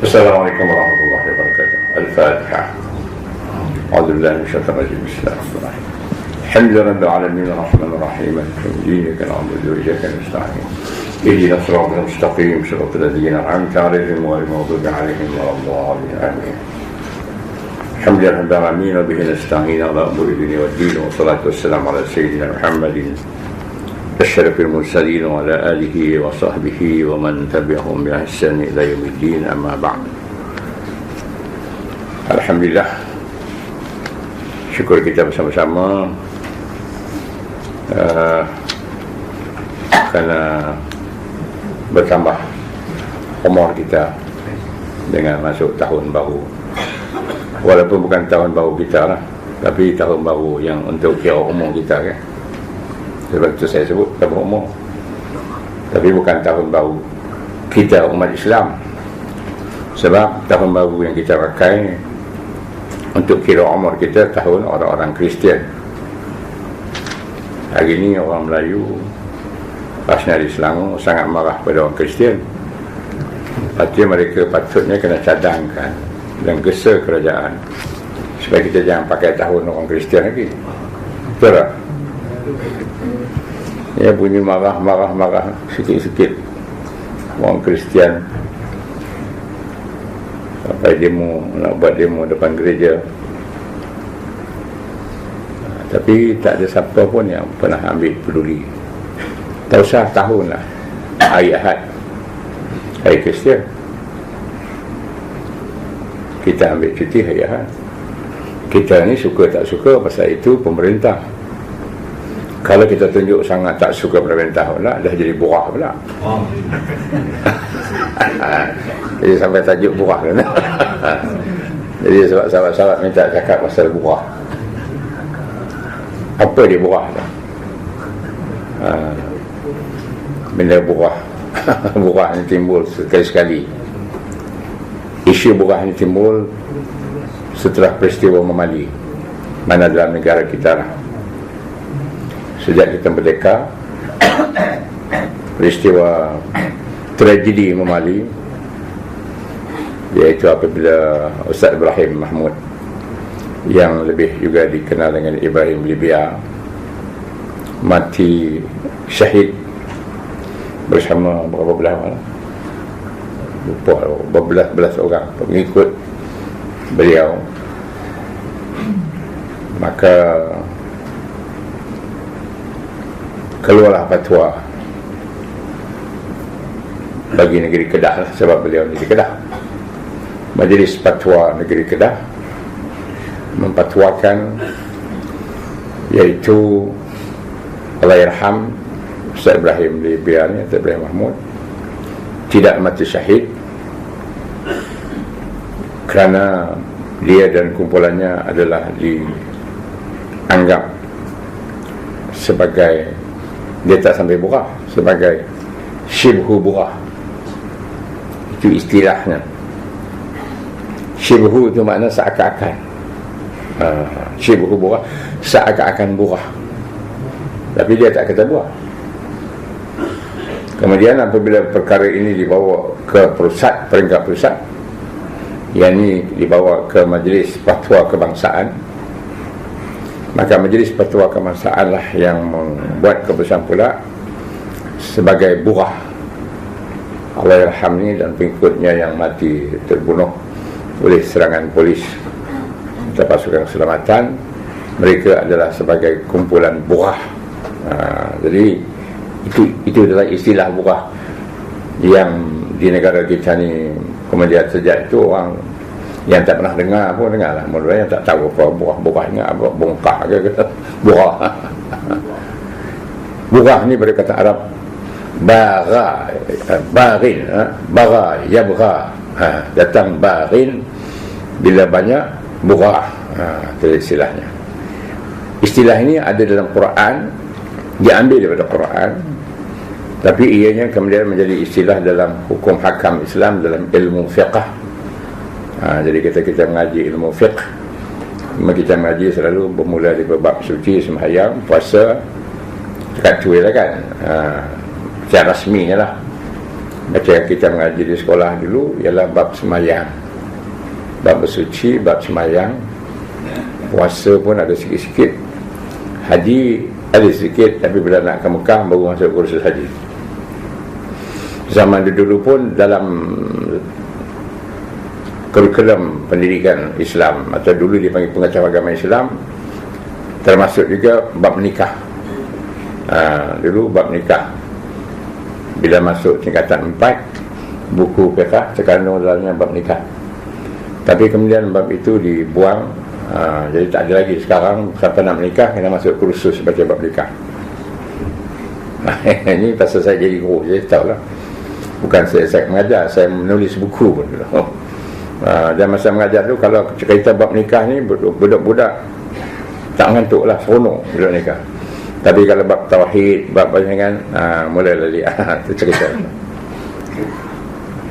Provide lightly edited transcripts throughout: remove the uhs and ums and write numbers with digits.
Assalamualaikum warahmatullahi wabarakatuh. Al-Fatihah. A'udzu billahi minasyaitonir rajim. Bismillahirrahmanirrahim. Alhamdulillahirabbil alamin arrahmanir rahim maliki yaumiddin na'budu wa iyyaka nasta'in. Ihdinas siratal mustaqim siratal ladzina an'amta 'alaihim ghairil maghdubi 'alaihim waladdallin. Amin. Alhamdulillahirabbil alamin wa bihi nasta'in 'ala umuri dunya waddin wa salatu wassalamu 'ala sayyidina Muhammadin أشرف المرسلين وعلى آله وصحبه ومن تبعهم بإحسان إلى يوم الدين أما بعد. Alhamdulillah, syukur kita bersama-sama kerana bertambah umur kita dengan masuk tahun baru. Walaupun bukan tahun baru kita lah, tapi tahun baru yang untuk kira umur kita kan. Sebab itu saya sebut tahun umur. Tapi bukan tahun baru kita umat Islam. Sebab tahun baru yang kita pakai untuk kira umur kita tahun orang-orang Kristian. Hari ini orang Melayu, nasionalis Selangor sangat marah pada orang Kristian. Artinya mereka patutnya kena cadangkan dan gesa kerajaan supaya kita jangan pakai tahun orang Kristian lagi. Betul tak? Ya, bunyi marah sikit-sikit orang Kristian sampai demo, nak buat demo depan gereja. Tapi tak ada siapa pun yang pernah ambil peduli. Tak usah tahun lah, hari Ahad, hari Kristian, kita ambil cuti hari Ahad. Kita ni suka tak suka, pasal itu pemerintah. Kalau kita tunjuk sangat tak suka pemerintah pula, dah jadi burah pula. Jadi sampai tajuk burah kan. Jadi sebab sahabat-sahabat minta cakap pasal burah. Apa dia burah tu? Benda burah. Burah ni timbul sekali-sekali. Isu burah ni timbul setelah peristiwa Memali, mana dalam negara kita lah. Sejak kita merdeka, peristiwa tragedi Memali, iaitu apabila Ustaz Ibrahim Mahmud, yang lebih juga dikenal dengan Ibrahim Libya, mati syahid bersama berapa belas orang, lupa belas orang pengikut beliau. Maka keluarlah fatwa bagi negeri Kedah lah, sebab beliau negeri Kedah. Majlis Fatwa Negeri Kedah memfatwakan, iaitu Allahyarham Ustaz Ibrahim Libya ni, Ustaz Ibrahim Mahmud, tidak mati syahid kerana dia dan kumpulannya adalah dianggap sebagai, dia tak sampai burah, sebagai syibhu burah. Itu istilahnya. Syibhu itu makna seakan-akan. Syibhu burah, seakan-akan burah, tapi dia tak kata burah. Kemudian apabila perkara ini dibawa ke pusat, peringkat pusat, yang ini dibawa ke Majlis Fatwa Kebangsaan, maka Majlis Fatwa Kebangsaan lah yang membuat keputusan pula sebagai burah Allahyarham ni dan pengikutnya yang mati terbunuh oleh serangan polis atau pasukan keselamatan. Mereka adalah sebagai kumpulan burah. Jadi itu adalah istilah burah yang di negara kita ni. Kemudian sejak itu orang yang tak pernah dengar pun dengar lah. Mula yang tak tahu apa burah ingat apa bongkah ke burah. Burah ni pada kata Arab barin, bara yabgha, datang barin bila banyak burah. Itu istilahnya. Istilah ini ada dalam Quran, diambil daripada Quran, tapi ianya kemudian menjadi istilah dalam hukum hakam Islam, dalam ilmu fiqh. Jadi kita mengaji ilmu fiqh, kita mengaji selalu bermula dari bab suci, sembahyang, puasa, zakat, lah kan. Secara rasminya lah. Macam kita mengaji di sekolah dulu ialah bab semayang, bab bersuci, bab semayang. Puasa pun ada sikit-sikit, haji ada sikit, tapi bila nak ke Mekah baru masuk kursus haji. Zaman dulu pun dalam kurikulum pendidikan Islam, atau dulu dipanggil pengetahuan agama Islam, termasuk juga bab nikah. Dulu bab nikah, bila masuk tingkatan 4 buku fiqh terkandung dalamnya bab nikah. Tapi kemudian bab itu dibuang, jadi tak ada lagi. Sekarang siapa nak menikah kena masuk kursus baca bab nikah. Ini pasal saya jadi guru, saya tahu lah. Bukan saya mengajar, saya menulis buku pun. Dan masa mengajar tu, kalau cerita bab nikah ni, budak-budak tak ngantuk lah, seronok budak nikah. Tapi kalau bab tauhid, bab kan, mulalah dia tu cerita.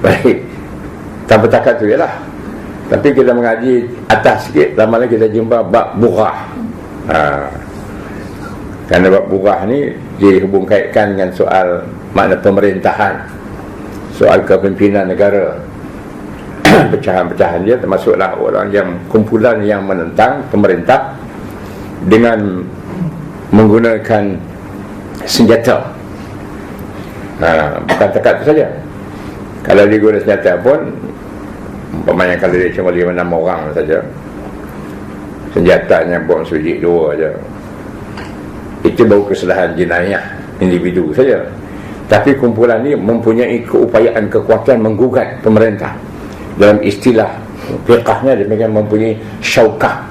Baik, tanpa takat tu ialah. Tapi kita mengaji atas sikit, lama-lama kita jumpa bab burah. Kerana bab burah ni dihubung kaitkan dengan soal makna pemerintahan, soal kepimpinan negara. Pecahan-pecahan dia termasuklah orang yang kumpulan yang menentang pemerintah dengan menggunakan senjata. Bukan takat itu saja. Kalau dia guna senjata pun, umpamanya kalau dia cuma 5-6 orang saja, senjatanya bom suji 2 saja, itu baru kesalahan jenayah individu saja. Tapi kumpulan ini mempunyai keupayaan, kekuatan menggugat pemerintah. Dalam istilah fiqahnya demikian, mempunyai syaukah.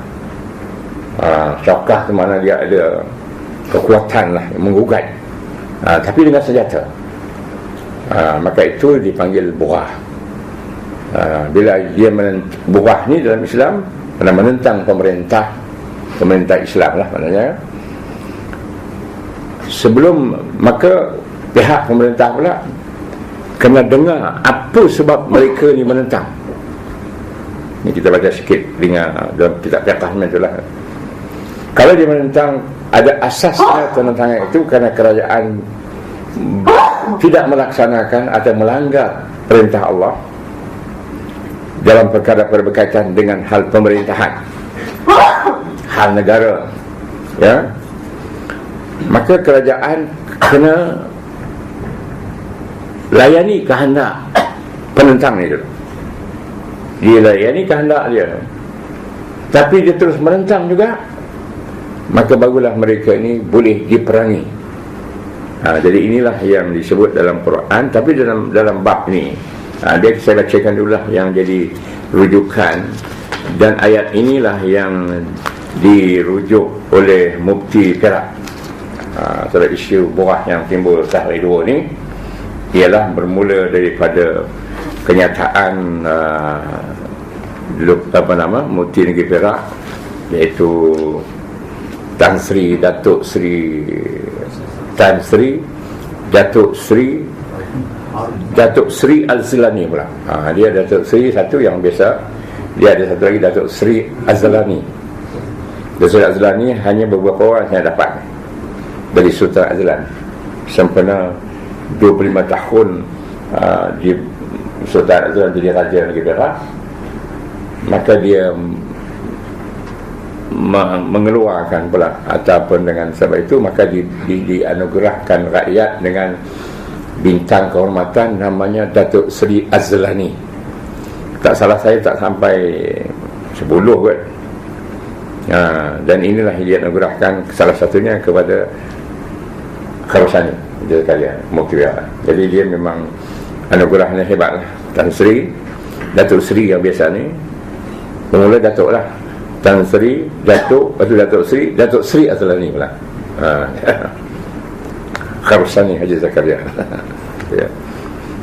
Syaukah itu mana dia ada kekuatan lah, menggugat, tapi dengan senjata. Maka itu dipanggil burah. Bila dia burah ni dalam Islam menentang pemerintah Islam lah maknanya. Sebelum, maka pihak pemerintah pula kena dengar apa sebab mereka ni menentang. Ni kita baca sikit dengan dalam kitab fiqh itulah. Kalau dia menentang, ada asasnya penentangan itu kerana kerajaan tidak melaksanakan atau melanggar perintah Allah dalam perkara berkaitan dengan hal pemerintahan, hal negara, ya, maka kerajaan kena layani kehendak penentang itu. Dia layani kehendak dia, tapi dia terus menentang juga, maka barulah mereka ini boleh diperangi. Jadi inilah yang disebut dalam Quran. Tapi dalam bab ni, dia saya bacakan dululah yang jadi rujukan. Dan ayat inilah yang dirujuk oleh Mufti Perak. Soal isu burah yang timbul sehari dua ni ialah bermula daripada kenyataan Mufti Negeri Perak, iaitu Tan Sri Datuk Sri Al-Zilani pula. Dia Datuk Sri satu yang biasa, dia ada satu lagi Datuk Sri Al-Zilani. Datuk Sri Al-Zilani hanya beberapa orang saya dapat dari Sultan Azlan. Sempena 25 tahun di Sultan Azlan jadi Raja Negeri Perak, maka dia mengeluarkan pula, ataupun dengan sebab itu maka dianugerahkan rakyat dengan bintang kehormatan namanya Datuk Seri Azlani. Tak salah saya tak sampai 10 kot. Dan inilah yang dianugerahkan salah satunya kepada Kharusani dia sekalian, Mufti Perak. Jadi dia memang anugerahnya hebat lah. Tan Sri, Datuk Sri yang biasa ni bermula Datuk lah, Tan Sri, Datuk, lepas tu Datuk Sri Azlani pula. Kharusani Haji Zakaria. Ya.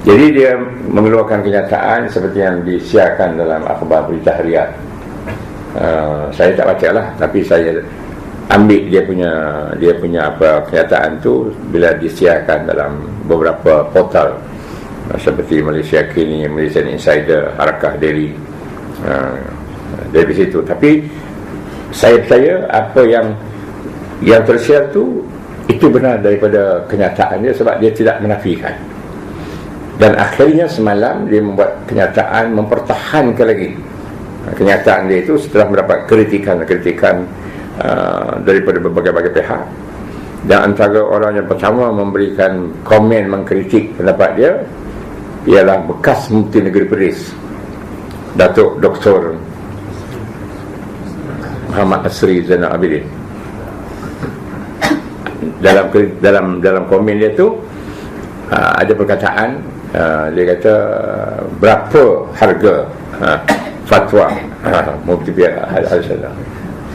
Jadi dia mengeluarkan kenyataan seperti yang disiarkan dalam akhbar berita harian. Saya tak baca lah, tapi saya ambil dia punya apa kenyataan tu bila disiarkan dalam beberapa portal seperti Malaysia Kini, Malaysia Insider, Harakah Daily, dari situ. Tapi saya percaya apa yang tersiar tu itu benar daripada kenyataan dia, sebab dia tidak menafikan. Dan akhirnya semalam dia membuat kenyataan, mempertahankan lagi kenyataan dia itu setelah mendapat kritikan daripada berbagai-bagai pihak. Dan antara orang yang pertama memberikan komen mengkritik pendapat dia ialah bekas Mufti Negeri Perlis, Datuk Dr. Muhammad Asri Zainal Abidin. Dalam komen dia tu ada perkataan, dia kata berapa harga fatwa Mufti Al-Salam.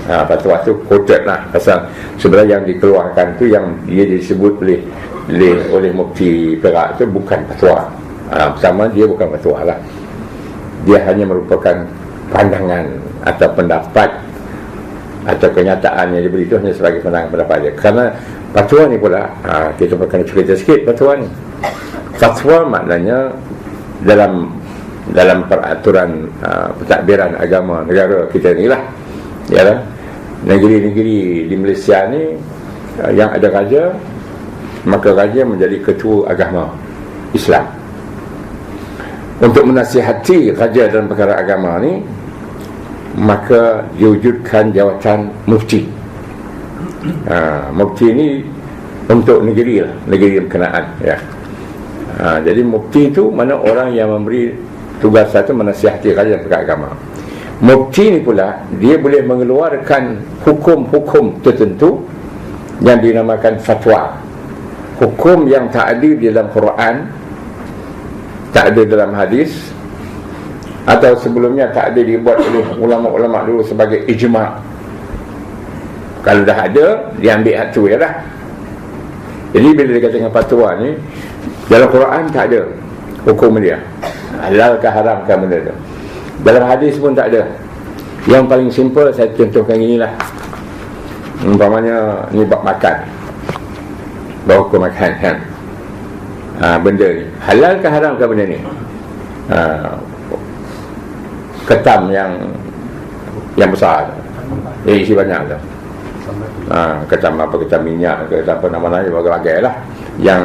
Fatwa tu quoted lah, pasal sebenarnya yang dikeluarkan tu, yang dia disebut oleh Mufti Perak tu bukan fatwa. Pertama, dia bukan fatwa lah, dia hanya merupakan pandangan atau pendapat atau kenyataan yang diberi itu hanya sebagai pandangan pendapat dia. Kerana fatwa ni pula, kita perlu cerita sikit fatwa ni. Fatwa maknanya dalam peraturan pentadbiran agama negara kita ni lah, ialah negeri-negeri di Malaysia ni yang ada raja, maka raja menjadi ketua agama Islam. Untuk menasihati raja dalam perkara agama ni, maka diwujudkan jawatan mufti. Mufti ni untuk negeri lah, negeri berkenaan ya. Jadi mufti itu mana orang yang memberi tugas satu menasihati raja dalam perkara agama. Mufti ni pula dia boleh mengeluarkan hukum-hukum tertentu yang dinamakan fatwa. Hukum yang tak ada di dalam Quran, tak ada dalam hadis, atau sebelumnya tak ada dibuat oleh ulama-ulama dulu sebagai ijma'. Kalau dah ada, dia ambil hak tu je lah. Jadi bila dia kata dengan fatwa ni, dalam Quran tak ada hukum dia, halal ke haram ke benda tu. Dalam hadis pun tak ada. Yang paling simple saya contohkan inilah. Umpamanya ni bab makan, bab hukum makan kan. Benda ni halal ke haram ke benda ni? Ketam yang besar, isi banyak tu. Ketam apa, ketam minyak ke apa nama-nama bagai-bagai lah, yang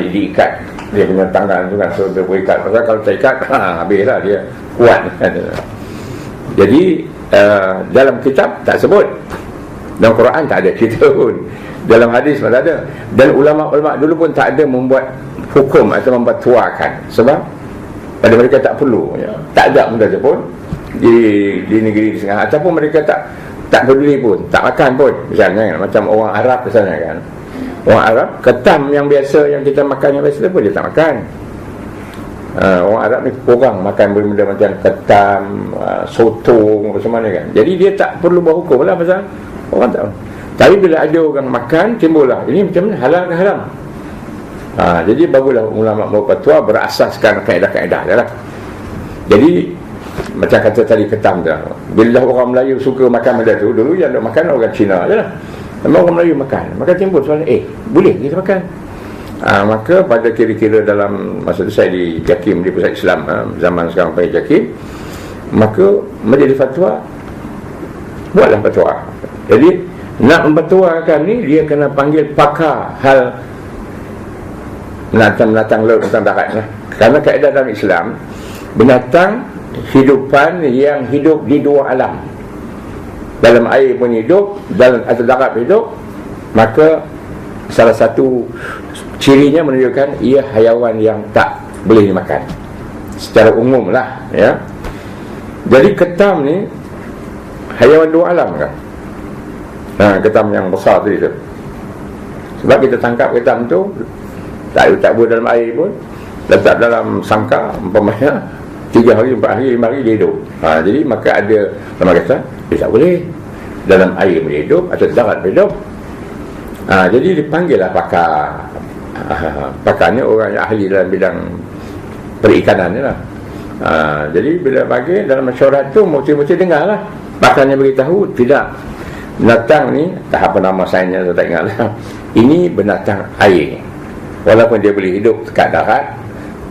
diikat dia punya tangan tu kan, so dia berikat. Pasal kalau tak ikat, habislah dia kuat. Jadi dalam kitab tak sebut, dalam Quran tak ada cerita pun, dalam hadis pun tak ada, dan ulama-ulama dulu pun tak ada membuat hukum atau membatwakan, sebab pada mereka tak perlu ya. Tak ada benda pun di negeri di Sengah, ataupun mereka tak peduli pun, tak makan pun. Misalnya macam orang Arab misalnya kan, orang Arab ketam yang biasa yang kita makan yang biasa pun dia tak makan. Orang Arab ni kurang makan benda macam ketam, sotong macam mana kan. Jadi dia tak perlu buat hukum lah, pasal orang tak. Tapi bila ada orang makan, timbullah ini macam mana, halal ke haram. Jadi barulah ulama berfatwa berasaskan kaedah-kaedah dia lah. Jadi macam kata tadi ketam dah, bila orang Melayu suka makan benda tu, dulu yang nak makan orang Cina je lah. Memang orang Melayu makan, maka timbul soalan, boleh kita makan? Maka pada kira-kira dalam masa tu saya di JAKIM, di Pusat Islam zaman sekarang panggil JAKIM, maka menjadi fatwa, buatlah fatwa. Jadi nak memfatwakan ni, dia kena panggil pakar hal binatang laut, binatang darat lah. Kerana kaedah dalam Islam, binatang hidupan yang hidup di dua alam, dalam air pun hidup, dalam atau darat pun hidup, maka salah satu cirinya menunjukkan ia haiwan yang tak boleh dimakan secara umum lah ya. Jadi ketam ni haiwan dua alam kan. Ketam yang besar tu itu, sebab kita tangkap ketam tu tak boleh dalam air pun, letak dalam sangkar umpamanya 3 hari, 4 hari, 5 hari dia hidup. Jadi maka ada nama kata dia tak boleh dalam air boleh hidup atau darat boleh hidup. Jadi dipanggillah pakar. Pakarnya orang yang ahli dalam bidang perikanan ni lah. Jadi bila bagi dalam mesyuarat tu, mesti dengar lah. Pakarnya beritahu, tidak, binatang ni, tak apa nama sainsnya saya tak ingat lah, ini binatang air, walaupun dia boleh hidup dekat darat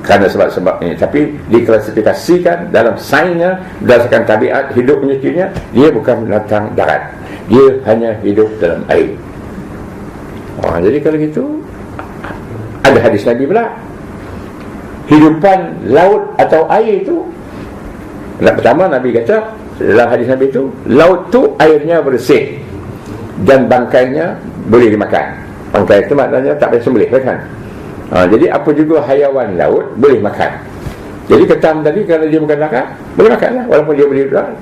kerana sebab-sebab ini, tapi diklasifikasikan dalam sainsnya berdasarkan tabiat hidupnya, cirinya dia bukan binatang darat, dia hanya hidup dalam air. Jadi kalau gitu ada hadis Nabi pula, hidupan laut atau air itu. Yang pertama Nabi kata dalam hadis Nabi itu, laut tu airnya bersih dan bangkainya boleh dimakan. Bangkai itu maknanya tak boleh sembelih kan. Jadi apa juga hayawan laut boleh makan. Jadi ketam tadi kalau dia makan darat boleh makan lah, walaupun dia boleh darat.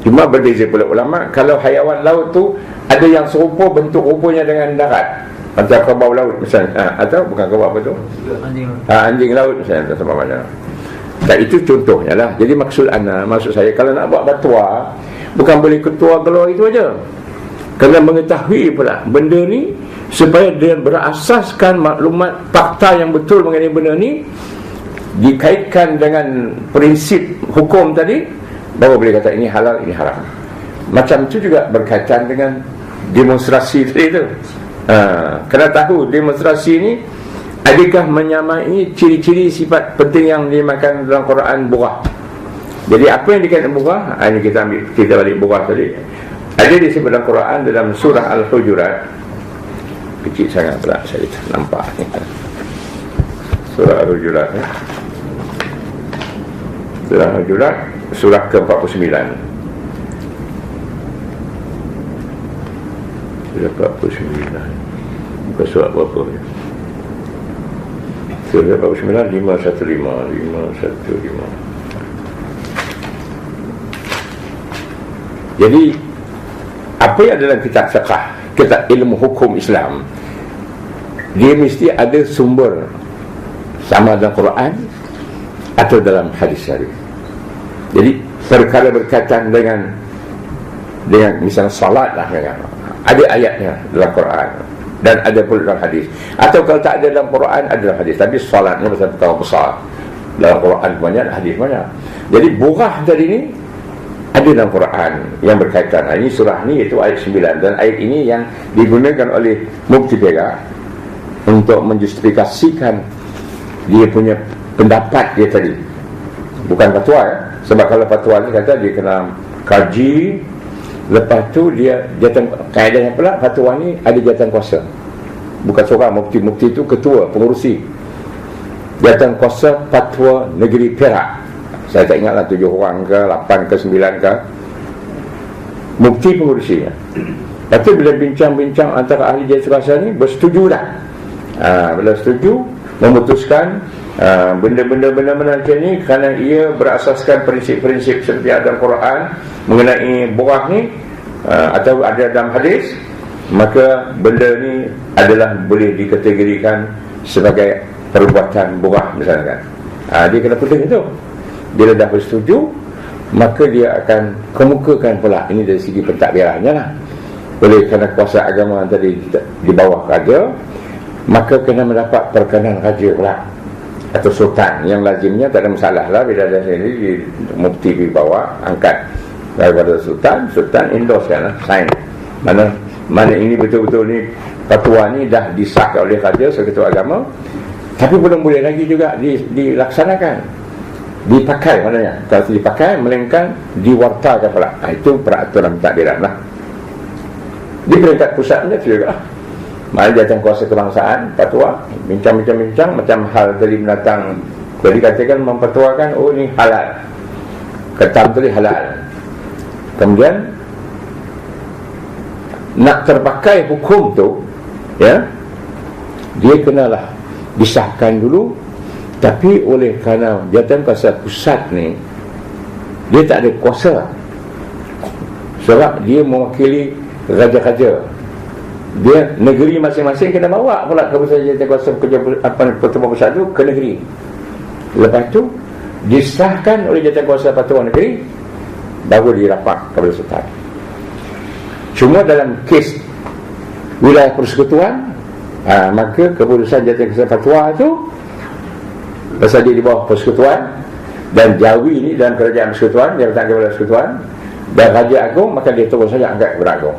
Cuma berbeza pula ulama, kalau hayawan laut tu ada yang serupa bentuk rupanya dengan darat, macam kerbau laut misalnya, atau bukan kerbau, apa tu, anjing laut misalnya, sama mana. Dan itu contohnya lah. Jadi maksud saya kalau nak buat fatwa, bukan boleh ketua keluar itu aja, kena mengetahui pula benda ni supaya dia berasaskan maklumat fakta yang betul mengenai benda ni, dikaitkan dengan prinsip hukum tadi, baru boleh kata ini halal, ini haram. Macam tu juga berkaitan dengan demonstrasi tadi tu. Kena tahu demonstrasi ni adakah menyamai ciri-ciri sifat penting yang dimakan dalam Quran buah. Jadi apa yang dikatakan buah, ini kita ambil, kita balik buah tadi. Ada disebut dalam Quran dalam surah Al-Hujurat. Kecil sangat pula saya nampak ni. Surah Al-Hujurat, surah Al-Hujurat, surah ke-49. Surah 49. Bukan surah berapa ya? Surah 49, 515. Jadi apa yang dalam kitab fiqh, kitab ilmu hukum Islam, dia mesti ada sumber, sama dalam Quran atau dalam hadis syarif. Jadi perkara berkaitan dengan misalnya salat lah, ada ayatnya dalam Quran dan ada pula dalam hadis, atau kalau tak ada dalam Quran ada dalam hadis, tapi salatnya pasal perkara besar, dalam Quran banyak, hadis banyak. Jadi burah tadi ni ada dalam Quran yang berkaitan. Ini surah ni itu ayat 9, dan ayat ini yang digunakan oleh Mufti Perak untuk menjustifikasikan dia punya pendapat dia tadi, bukan fatwa ya. Sebab kalau fatwa ni kata dia kena kaji, lepas tu dia jawatan, kaedahnya pula fatwa ni ada jawatan kuasa, bukan seorang mufti itu ketua pengurusi jawatan kuasa fatwa negeri Perak. Saya tak ingatlah 7 orang ke 8 ke 9 ke, mufti pengurusinya. Lepas tu bila bincang-bincang antara ahli jawatan kuasa ni, bersetuju dah. Bila setuju, memutuskan benda-benda macam ni kerana ia berasaskan prinsip-prinsip seperti ada dalam Quran mengenai buah ni, atau ada dalam hadis, maka benda ni adalah boleh dikategorikan sebagai perbuatan buah misalkan. Dia kena putus itu. Bila dah bersetuju, maka dia akan kemukakan pula, ini dari segi pentadbirannya lah. Oleh kerana kuasa agama tadi di bawah raja, maka kena mendapat perkenan raja pula atau sultan. Yang lazimnya tak ada masalah lah, bila ada sini mufti di bawah angkat daripada sultan endorse kan, sign, mana ini betul-betul ni fatwa ni dah disahkan oleh raja seketua agama, tapi belum boleh lagi juga dilaksanakan, dipakai, maknanya kalau dipakai melainkan diwartakan pula. Itu peraturan takdiran lah. Di peringkat pusatnya tu juga, mana jawatan kuasa kebangsaan fatwa, bincang-bincang macam hal tadi mendatang, kalau dikatakan memfatwakan, oh ni halal, ketam tadi halal, kemudian nak terpakai hukum tu ya, dia kenalah disahkan dulu. Tapi oleh kerana jawatan kuasa pusat ni, dia tak ada kuasa, sebab dia mewakili raja-raja, dia negeri masing-masing kena bawa pula keputusan jawatan kuasa pertubuhan pusat tu ke negeri. Lepas tu disahkan oleh jawatan kuasa pertubuhan negeri, baru dirapat kepada sultan. Cuma dalam kes wilayah persekutuan, maka keputusan jawatan kuasa fatwa tu, pasal dia di bawah persekutuan, dan Jawi ni dalam kerajaan persekutuan, dia letak kepada persekutuan, dan Raja Agung, maka dia terus saja angkat kepada Agung.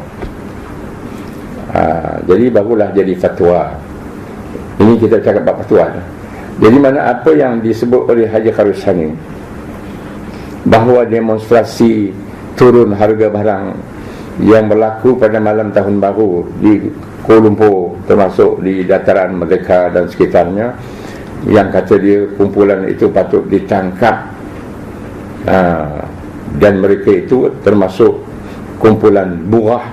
Jadi barulah jadi fatwa. Ini kita cakap bab fatwa. Jadi mana apa yang disebut oleh Haji Khairul Sani, bahawa demonstrasi turun harga barang yang berlaku pada malam tahun baru di Kuala Lumpur, termasuk di dataran Merdeka dan sekitarnya, yang kata dia kumpulan itu patut ditangkap, dan mereka itu termasuk kumpulan burah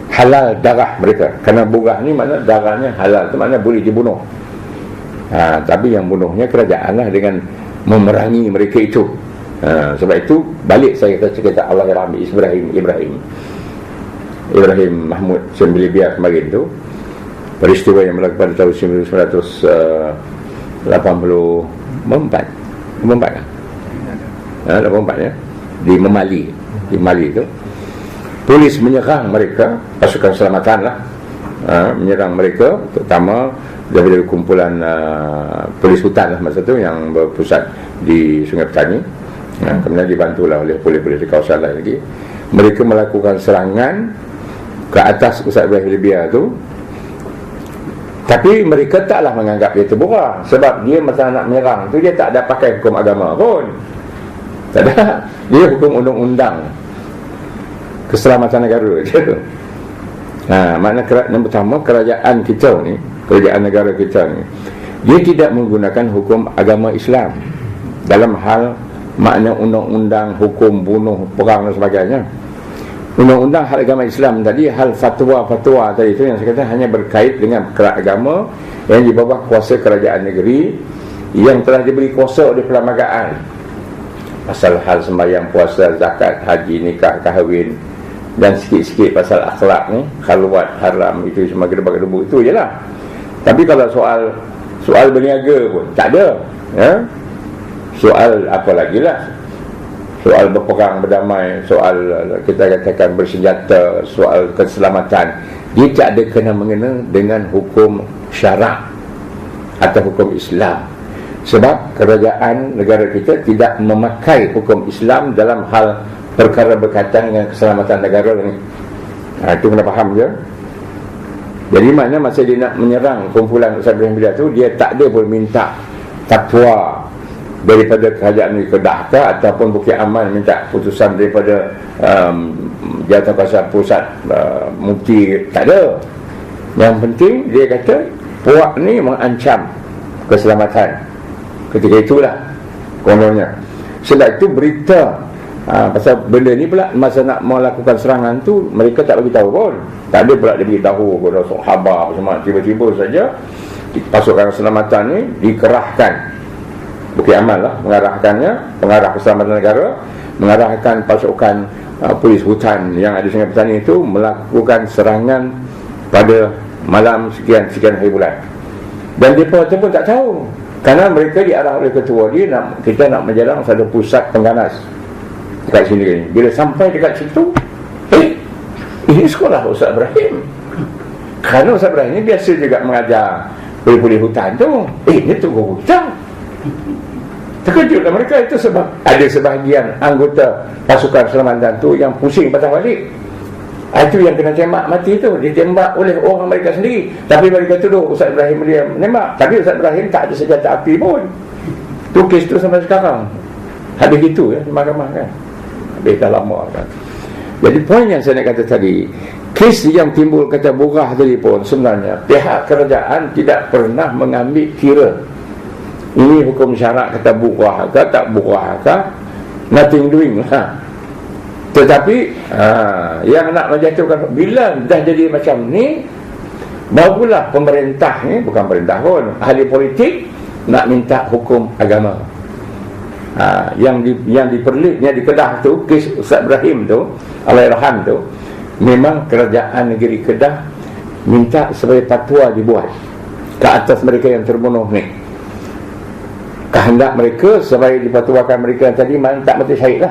halal darah mereka. Kerana burah ni makna darahnya halal, itu makna boleh dibunuh. Tapi yang bunuhnya kerajaan lah dengan memerangi mereka itu. Sebab itu balik saya kata cerita Allah Rahmi Ibrahim Mahmud Sembilibia kemarin tu, peristiwa yang berlaku pada tahun 1984 ya, di Mali itu, polis menyerang mereka, pasukan keselamatan lah, menyerang mereka, terutama daripada kumpulan polis hutan lah masa tu yang berpusat di Sungai Petani. Kemudian dibantulah oleh polis-polis di kawasan lain lagi. Mereka melakukan serangan ke atas Ustaz Ibrahim Libya tu, tapi mereka taklah menganggap dia terborah, sebab dia masa nak menyerang tu dia tak ada pakai hukum agama pun, tak ada, dia hukum undang-undang keselamatan negara je. Makna yang pertama, kerajaan kita ni, kerajaan negara kita ni, dia tidak menggunakan hukum agama Islam dalam hal makna undang-undang, hukum bunuh, perang dan sebagainya. Undang-undang hal agama Islam tadi, hal fatwa-fatwa tadi itu yang saya kata hanya berkait dengan perkara agama yang di bawah kuasa kerajaan negeri yang telah diberi kuasa oleh perlembagaan. Pasal hal sembahyang, puasa, zakat, haji, nikah, kahwin, dan sikit-sikit pasal akhlak ni, khalwat, haram, itu semua gedebak-gedebuk itu je lah. Tapi kalau soal berniaga pun tak ada, ya? Soal apa lagi lah, soal berperang, berdamai, soal kita katakan bersenjata, soal keselamatan, dia tak ada kena-mengena dengan hukum syarak atau hukum Islam. Sebab kerajaan negara kita tidak memakai hukum Islam dalam hal perkara berkaitan dengan keselamatan negara ni. Itu kena faham je. Jadi mana masa dia nak menyerang kumpulan Ustaz Ibrahim Libya tu, dia tak ada pun minta fatwa daripada kerajaan negeri Kedah ke, ataupun Bukit Aman minta putusan daripada Jawatankuasa Pusat, Mufti, tak ada. Yang penting dia kata puak ni mengancam keselamatan. Ketika itulah kononnya. Sebab itu berita pasal benda ni pula, masa nak melakukan serangan tu mereka tak bagi tahu pun, tak ada pula dia beritahu kepada sahabat semua. Tiba-tiba saja pasukan keselamatan ni dikerahkan, Bukit Aman lah mengarahkannya, pengarah keselamatan negara mengarahkan pasukan polis hutan yang ada di Sungai Petani itu melakukan serangan pada malam sekian hari bulan. Dan mereka tu pun tak tahu, kerana mereka diarah oleh ketua dia, kita nak menjalang satu pusat pengganas dekat sini ni. Bila sampai dekat situ, ini sekolah Ustaz Ibrahim. Kerana Ustaz Ibrahim ni biasa juga mengajar polis-polis hutan tu. Ini tunggu hutang. Terkejutlah mereka itu, sebab ada sebahagian anggota pasukan keselamatan tu yang pusing patah balik. Itu yang kena tembak mati tu, ditembak oleh orang mereka sendiri. Tapi mereka tuduh Ustaz Ibrahim dia menembak, tapi Ustaz Ibrahim tak ada senjata api pun. Tu kes tu sampai sekarang habis gitu ya, di mahkamah kan, habis dah lama kan. Jadi poin yang saya nak kata tadi, kes yang timbul kata burah tadi pun sebenarnya pihak kerajaan tidak pernah mengambil kira ini hukum syarak kata burah ke tak burah ke, nothing doing lah. Tetapi yang nak menjatuhkan, bila dah jadi macam ni, barulah pemerintah ni, bukan pemerintah pun, ahli politik nak minta hukum agama. Yang diperlitnya di Kedah tu, kes Ustaz Ibrahim tu, Allahyarham tu, memang kerajaan negeri Kedah minta supaya fatwa dibuat ke atas mereka yang terbunuh ni. Kehendak mereka supaya dipatwakan mereka tadi tak mati syahid lah.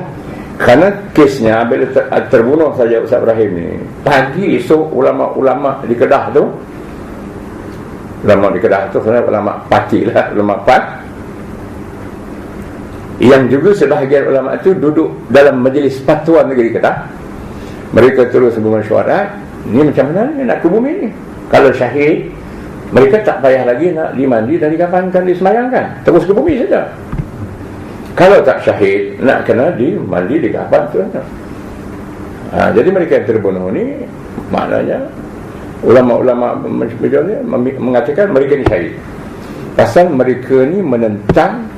Kerana kesnya bila terbunuh saja Ustaz Ibrahim ni, pagi esok ulama-ulama di Kedah tu, ulama di Kedah tu sebenarnya ulama parti lah, ulama PAT, yang juga sebahagian ulama itu duduk dalam majlis fatwa negeri Kedah. Mereka terus bermesyuarat, ni macam mana ni nak ke bumi ni? Kalau syahid, mereka tak payah lagi nak dimandi dan dikafankan, disemayangkan, terus ke bumi saja. Kalau tak syahid, nak kena dimandi, dikafan saja. Jadi mereka yang terbunuh ni, maknanya ulama-ulama mengatakan mereka ni syahid. pasal mereka ni menentang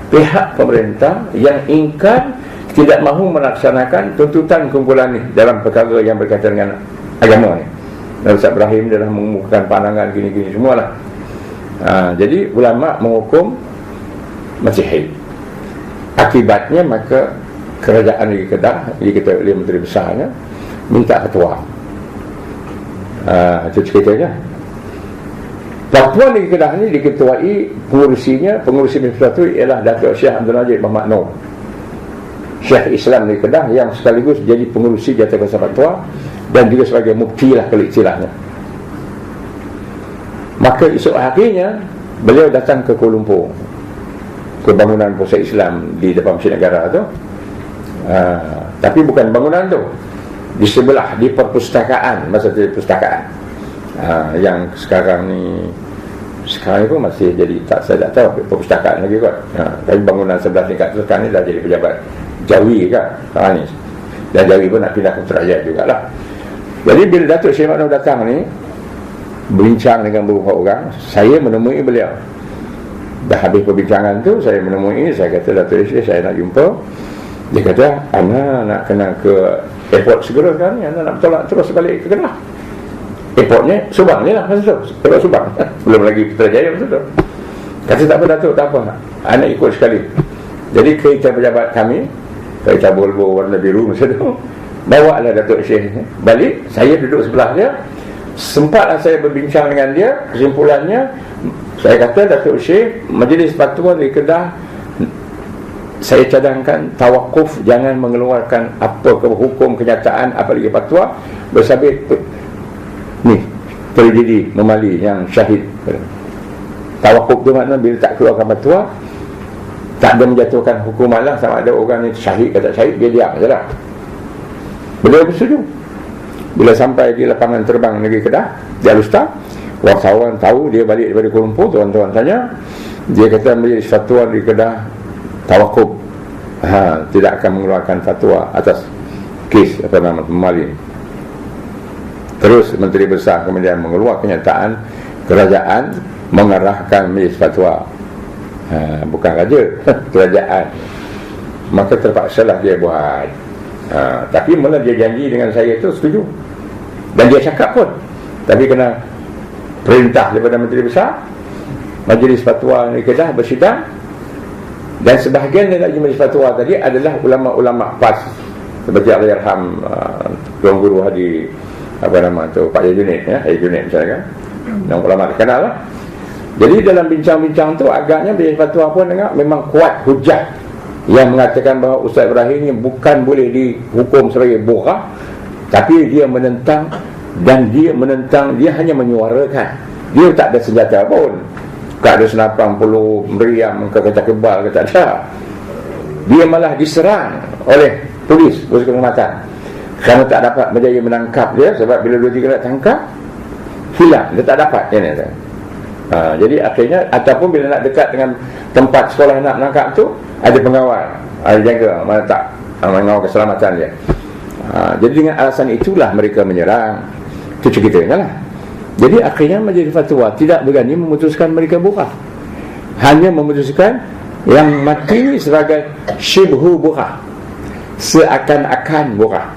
pihak pemerintah yang ingkar tidak mahu melaksanakan tuntutan kumpulan ni dalam perkara yang berkaitan dengan agama ni. Dan Ustaz Ibrahim dia dah mengemukakan pandangan gini-gini semualah. Jadi ulama menghukum Masihi. Akibatnya maka kerajaan negeri Kedah diketuai oleh Menteri Besarnya minta fatwa. Itu ceritanya. Fatwa negeri Kedah ni diketuai pengurusi Besar itu ialah Datuk Syekh Abdul Najib Muhammad Noor, Syekh Islam negeri Kedah yang sekaligus jadi pengurusi Jabatan Fatwa dan juga sebagai mufti lah kalau istilahnya. Maka esok harinya beliau datang ke Kuala Lumpur, ke bangunan Pusat Islam di depan Masjid Negara tu. Tapi bukan bangunan tu, di sebelah, di perpustakaan, masa tu perpustakaan yang sekarang ni pun masih jadi, saya tak tahu perpustakaan lagi kot. Tapi bangunan sebelah tingkat tu sekarang ni dah jadi pejabat Jawi kan sekarang ni, dan Jawi pun nak pindah ke Putrajaya jugalah. Jadi bila Datuk Syekh Makno datang ni berbincang dengan beberapa orang, saya menemui beliau. Dah habis perbincangan tu, saya menemui, saya kata, Datuk Syekh, saya nak jumpa. Dia kata, Ana nak kena ke airport segera sekarang ni, Ana nak bertolak terus balik ke Kedah. Airportnya Subang ni lah masa tu, airport Subang belum lagi Putrajaya masa tu. Kata tak apa Datuk, tak apa, Ana ikut sekali. Jadi kereta pejabat kami, kereta Volvo warna biru masa tu, bawa lah Datuk Syekh balik. Saya duduk sebelah dia. Sempatlah saya berbincang dengan dia. Kesimpulannya, saya kata, Datuk Syekh, Majlis Fatwa di Kedah, saya cadangkan tawakuf, jangan mengeluarkan apa hukum kenyataan apalagi fatwa bersabit ni terjadi memali yang syahid. Tawakuf tu makna bila tak keluarkan fatwa, tak ada menjatuhkan hukuman lah, sama ada orang ni syahid ke tak syahid, dia diam je lah. Beliau bersetuju. Bila sampai di lapangan terbang negeri Kedah di Alustar, wartawan tahu dia balik daripada Kuala Lumpur, tuan-tuan tanya, dia kata Majlis Fatwa di Kedah tawakuf, tidak akan mengeluarkan fatwa atas kes memali. Terus Menteri Besar kemudian mengeluarkan kenyataan kerajaan mengarahkan Majlis Fatwa, bukan raja, kerajaan. Maka terpaksalah dia buat. Tapi mula dia janji dengan saya itu setuju, dan dia cakap pun, tapi kena perintah daripada Menteri Besar. Majlis Fatwa di Kedah bersidang, dan sebahagian dari Majlis Fatwa tadi adalah ulama-ulama PAS seperti Allahyarham Tuan Guru Haji Pak Junid, Haji Junid misalnya kan, yang ulama terkenal lah. Jadi dalam bincang-bincang tu agaknya Majlis Fatwa pun dengar memang kuat hujah yang mengatakan bahawa Ustaz Ibrahim ni bukan boleh dihukum sebagai burah, tapi dia menentang, dan dia hanya menyuarakan, dia tak ada senjata pun, tak ada senapan peluru meriam ke kaca kebal ke, tak ada. Dia malah diserang oleh polis keselamatan kerana tak dapat berjaya menangkap dia, sebab bila 2-3 nak tangkap hilang, dia tak dapat dia. Jadi akhirnya, ataupun bila nak dekat dengan tempat sekolah nak menangkap tu, ada pengawal, ada jaga, mana tak mengawal keselamatan dia. Jadi dengan alasan itulah mereka menyerang. Itu ceritanya lah. Jadi akhirnya Majlis Fatwa tidak berani memutuskan mereka burah, hanya memutuskan yang mati ini sebagai syibhu burah, seakan-akan burah.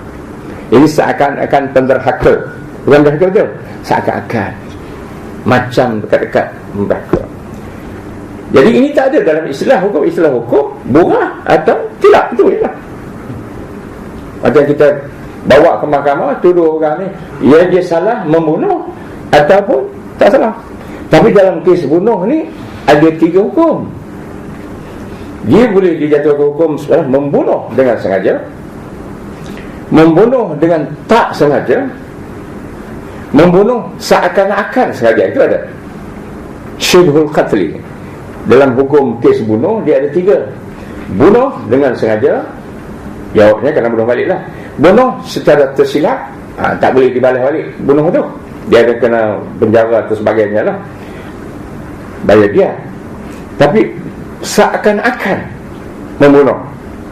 Ini seakan-akan penderhaka, bukan derhaka betul, seakan-akan, macam dekat-dekat mereka. Jadi ini tak ada dalam istilah hukum burah atau tidak, itu je lah. Macam kita bawa ke mahkamah, tuduh orang ni dia salah membunuh ataupun tak salah. Tapi dalam kes bunuh ni ada 3 hukum. Dia boleh dijatuhkan hukum sebagai membunuh dengan sengaja, membunuh dengan tak sengaja, membunuh seakan-akan sengaja. Itu ada syibhul qatli. Dalam hukum kes bunuh dia ada 3. Bunuh dengan sengaja, jawabnya kena bunuh balik lah. Bunuh secara tersilap, tak boleh dibalas balik bunuh tu, dia akan kena penjara atau sebagainya lah, bayar dia. Tapi seakan-akan membunuh,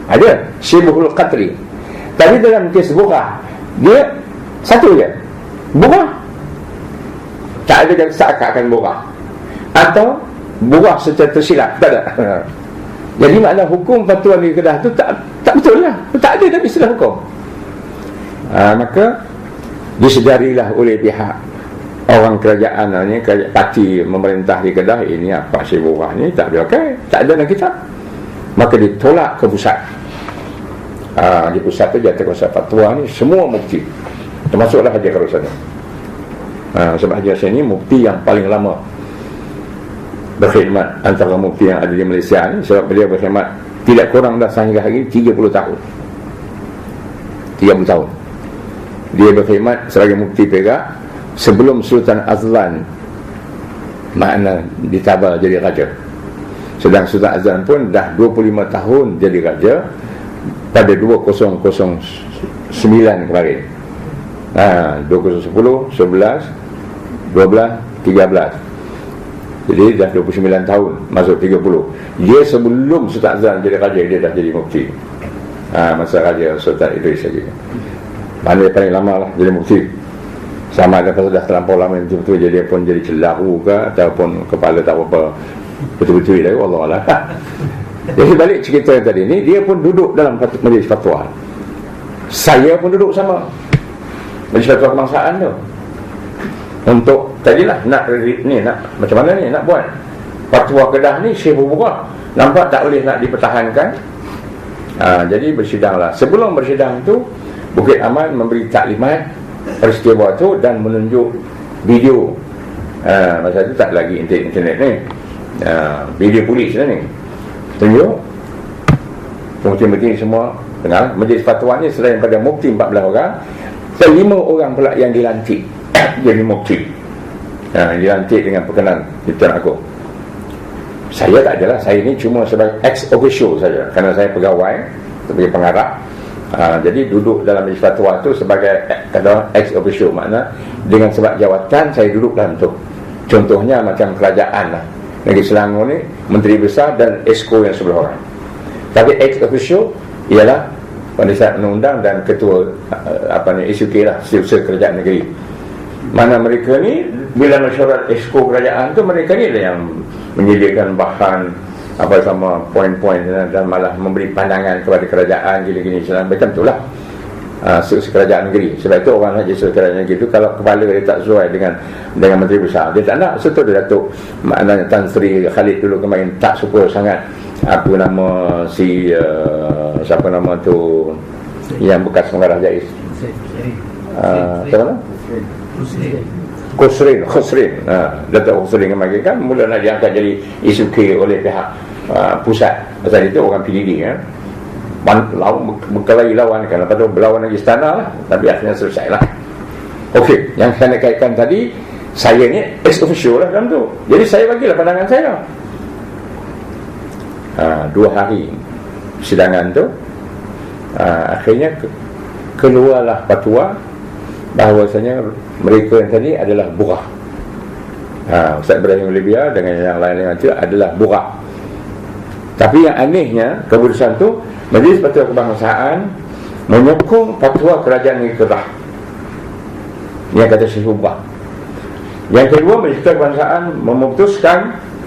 ada syibhul qatli. Tapi dalam kes burah, dia satu je, burah, tak ada seakan-akan burah. Atau buah secara tersilap, tak ada. Jadi makna hukum fatwa negeri Kedah tu tak betul lah, tak ada dalam istilah hukum. Maka disedarilah oleh pihak orang kerajaan ni, parti memerintah di Kedah, ini apa si buah ni tak boleh pakai, tak ada dalam kitab. Maka ditolak ke pusat. Di pusat tu Jawatankuasa Fatwa ni semua mufti, termasuklah Haji Karusan. Sebab Haji Karusan ni mufti yang paling lama berkhidmat antara mufti yang ada di Malaysia ni, sebab beliau berkhidmat tidak kurang dah sehingga hari 30 tahun. 30 tahun dia berkhidmat sebagai mufti Perak sebelum Sultan Azlan makna ditabar jadi raja. Sedang Sultan Azlan pun dah 25 tahun jadi raja pada 2009 kemarin. 2010, 11, 12, 13. Jadi dah 29 tahun masuk 30. Dia sebelum Sultan Azlan jadi raja, dia dah jadi mufti. Masa Raja Sultan Idris lagi. Mana paling lama lah jadi mufti. Sama ada kalau dah terlampau lama betul-betul jadi pun jadi celaru ke ataupun kepala tak apa betul-betul lagi, wallahualam. Jadi balik cerita yang tadi ni, dia pun duduk dalam majlis fatwa. Saya pun duduk sama majlis fatwa kebangsaan tu. Untuk tadilah nak macam mana ni nak buat fatwa Kedah ni Syekh Bubuka nampak tak boleh nak dipertahankan. Jadi bersidanglah. Sebelum bersidang tu Bukit Aman memberi taklimat peristiwa tu dan menunjuk video. Masa tu tak lagi internet ni, video polis ni tunjuk mufti-mufti semua dengar. Majlis fatwa ni selain pada mufti 14 orang, 5 orang pula yang dilantik jadi mufti. Dilantik dengan perkenan Tuan Agong. Saya tak adalah, saya ni cuma sebagai ex officio saja kerana saya pegawai sebagai pengarah. Jadi duduk dalam majlis fatwa tu sebagai ex officio, makna dengan sebab jawatan saya duduk dalam tu. Contohnya macam kerajaan lah Negeri Selangor ni, Menteri Besar dan Esko yang sebelah orang. Tapi ex officio ialah Penasihat Undang-Undang dan Ketua SUK lah, Setiausaha Kerajaan Negeri. Mana mereka ni bila mesyuarat Esko kerajaan tu, mereka ni lah yang menyediakan bahan sama poin-poin dan malah memberi pandangan kepada kerajaan gini-gini macam itulah. Kerajaan negeri. Sebab itu orang Haji Kerajaan negeri itu kalau kepala dia tak sesuai dengan Menteri Besar, dia tak nak. Setelah dia Datuk maknanya Tan Sri Khalid dulu kemarin tak suka sangat siapa nama tu yang bekas pengarah JAIS, mana? Khosrin. Datuk Khosrin kemarin kan mula nak diangkat jadi SUK oleh pihak pusat. Pasal itu orang PDD berkelahi lawan kan, lepas tu berlawan lagi istana lah, tapi akhirnya selesai lah. Okey, yang saya nak kaitkan tadi, saya ni ex officio lah dalam tu. Jadi saya bagilah pandangan saya. 2 hari sidangan tu, akhirnya keluarlah fatwa bahawasanya mereka yang tadi adalah burah. Ustaz Ibrahim Libya dengan yang lain-lain itu adalah burah. Tapi yang anehnya, keputusan tu Majlis Fatwa Kebangsaan menyokong fatwa kerajaan negeri Kedah yang kata Syekh Bubuka. Yang kedua, Majlis Fatwa Kebangsaan memutuskan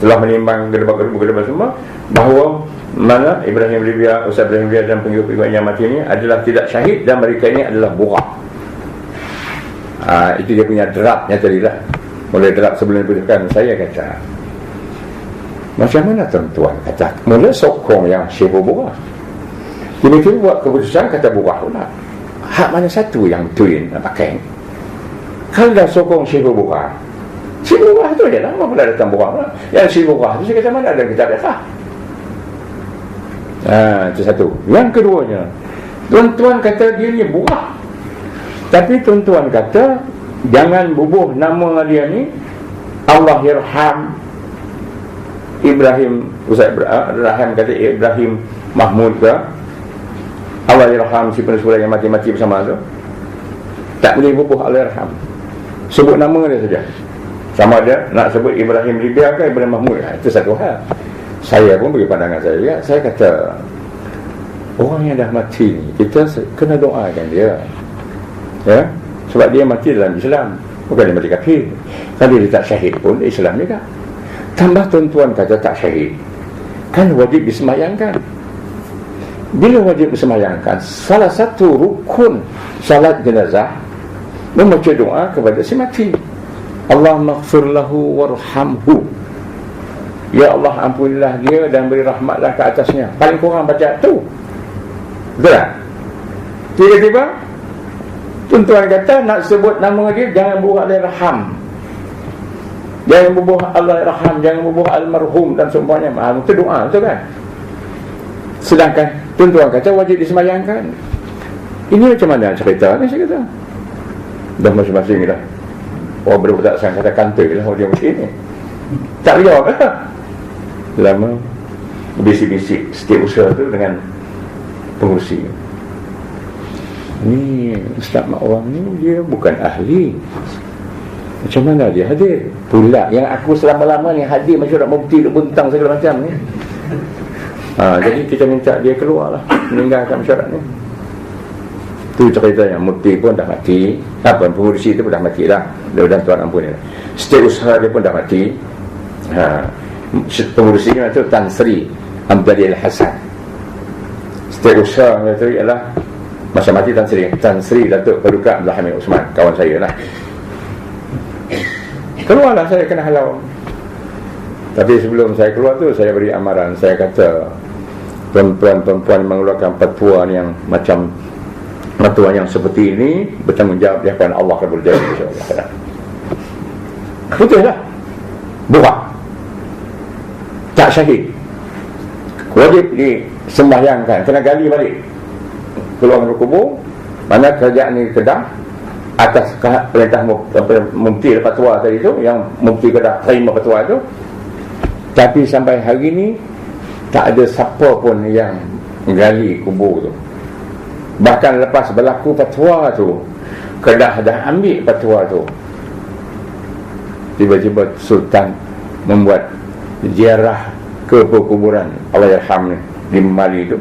telah menimbang gedebak semua bahawa mana Ibrahim Libya, Ustaz Ibrahim Libya dan pengikut-pengikut yang mati ini adalah tidak syahid dan mereka ini adalah burah. Itu dia punya draftnya tadi lah. Mulai draft sebelum diputuskan, saya kata macam mana tuan-tuan kata mula sokong yang Syekh Bubuka, tiba-tiba buat keputusan kata burah pula. Hak mana satu yang tuin nak pakai? Kalau dah sokong Syekh Bubuka, Syekh Bubuka tu je lah, pula datang burah pula. Yang Syekh Bubuka tu saya kata mana ada kitab fiqh. Itu satu. Yang keduanya, tuan-tuan kata dia ni burah, tapi tuan-tuan kata jangan bubuh nama dia ni Allah Yarham Ibrahim. Ustaz Rahim kata Ibrahim Mahmud ke Allah Yarham si penulis yang mati-mati bersama tu, tak boleh bubuh Allah Yarham, sebut nama dia saja. Sama ada nak sebut Ibrahim Libya ke Ibrahim Mahmud, itu satu hal. Saya pun bagi pandangan saya juga. Saya kata orang yang dah mati ni kita kena doakan dia, ya, sebab dia mati dalam Islam, bukan dia mati kafir. Kalau dia tak syahid pun Islam juga. Tambah tuan-tuan kata tak syahid, kan wajib disemayangkan. Bila wajib disemayangkan, salah satu rukun salat jenazah membaca doa kepada si mati. Allahumma ighfir lahu warhamhu, ya Allah ampunilah dia dan beri rahmatlah ke atasnya. Paling kurang baca tu. Betul tak? Tiba-tiba tuan-tuan kata nak sebut nama dia, jangan buat al-raham, jangan bubuh al-raham, jangan bubuh al-marhum dan semuanya. Itu doa, betul kan? Sedangkan tuan-tuan kata wajib disemayangkan. Ini macam mana cerita ni? Saya kata dah masing-masing dah. Oh, berbeza sang kata kantor lah dia mesti ni. Tak jawab lah. Lama bisik-bisik setiap usaha tu dengan pengurusi. Ni Ustaz mak orang ni dia bukan ahli. Macam mana dia hadir? Pula yang aku selama-lama ni hadir mesyuarat mufti duk bentang segala macam ni. Jadi kita minta dia keluar lah, meninggalkan mesyuarat ni. Tu ceritanya. Mufti pun dah mati, pengurusi tu pun dah mati dah. Dan Tuan ampuni lah. Setiap usaha dia pun dah mati. Pengurusi ni tu Tan Sri Amdali Al-Hasan. Setiap usaha dia tu ialah masa mati Tan Sri Datuk Paduka Abdul Hamid Osman, kawan saya lah. Keluarlah saya kena halau. Tapi sebelum saya keluar tu, saya beri amaran. Saya kata perempuan-perempuan mengeluarkan fatwa yang macam fatwa yang seperti ini bertanggungjawab di hadapan Allah Rabbul Jalal, insya-Allah. Putihlah, buat tak syahid, wajib disembahyangkan, kena gali balik keluar dari kubur. Mana kerajaan ni Kedah atas perintah mufti fatwa tadi tu, yang mufti Kedah terima fatwa tu. Tapi sampai hari ni tak ada siapa pun yang gali kubur tu. Bahkan lepas berlaku fatwa tu, Kedah dah ambil fatwa tu, tiba-tiba Sultan membuat ziarah ke perkuburan Allahyarham ni di Mali tu.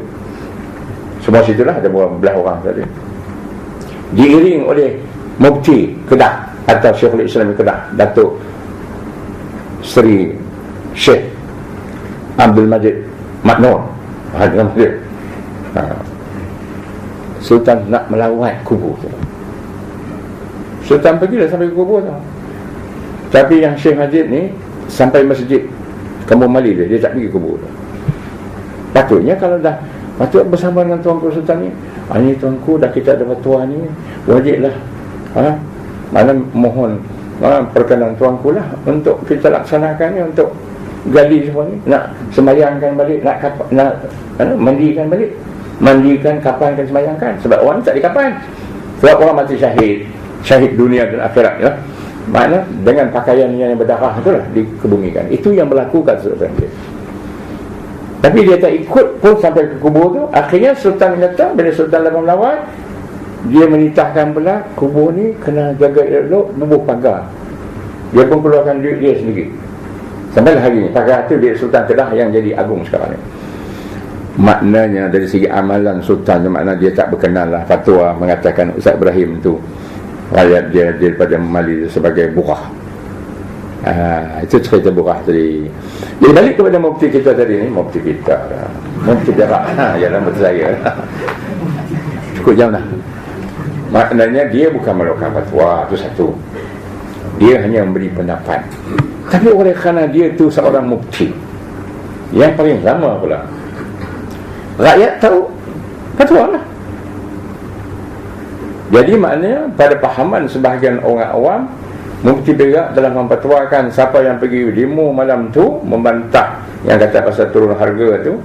Semua situlah ada belah orang tadi, diiring oleh Mufti Kedah atau Syekhul Islam Kedah, Datuk Seri Syekh Abdul Majid Maknun. Sultan nak melawat kubur tu. Sultan pergilah sampai ke kubur tu. Tapi yang Syekh Majid ni sampai masjid Kampung Mali dia tak pergi kubur tu. Patutnya kalau dah patut bersama dengan tuanku Sultan ni, ini tuanku dah kita ada fatwa ni, wajiblah mana mohon perkenan tuanku lah untuk kita laksanakan ni, untuk gali semua ni, nak semayangkan balik, nak mandikan balik, mandikan, kapankan, semayangkan. Sebab orang ni tak dikapan, sebab orang mati syahid dunia dan akhirat ya. Makna dengan pakaian yang berdarah itulah dikebumikan. Itu yang berlaku kat Sultan dia. Tapi dia tak ikut pun sampai ke kubur tu. Akhirnya Sultan datang, bila Sultan dalam melawat, dia menitahkan pula kubur ni kena jaga elok, bubuh pagar. Dia pun keluarkan duit dia sendiri. Sampai hari ni pagar tu duit Sultan Kedah yang jadi agung sekarang ni. Maknanya dari segi amalan Sultan, makna dia tak berkenan lah fatwa mengatakan Ustaz Ibrahim tu rakyat dia daripada Mali sebagai burah. Itu cerita burah tadi. Jadi balik kepada mufti kita tadi ni, mufti kita mufti jarak, ialah mufti saya cukup jam dah. Maknanya dia bukan melakukan fatwa, itu satu, dia hanya memberi pendapat. Tapi oleh kerana dia tu seorang mufti yang paling lama pula, rakyat tahu fatwa lah. Jadi maknanya pada pahaman sebahagian orang awam, mufti berak dalam memfatwakan siapa yang pergi demo malam tu membantah yang kata pasal turun harga tu,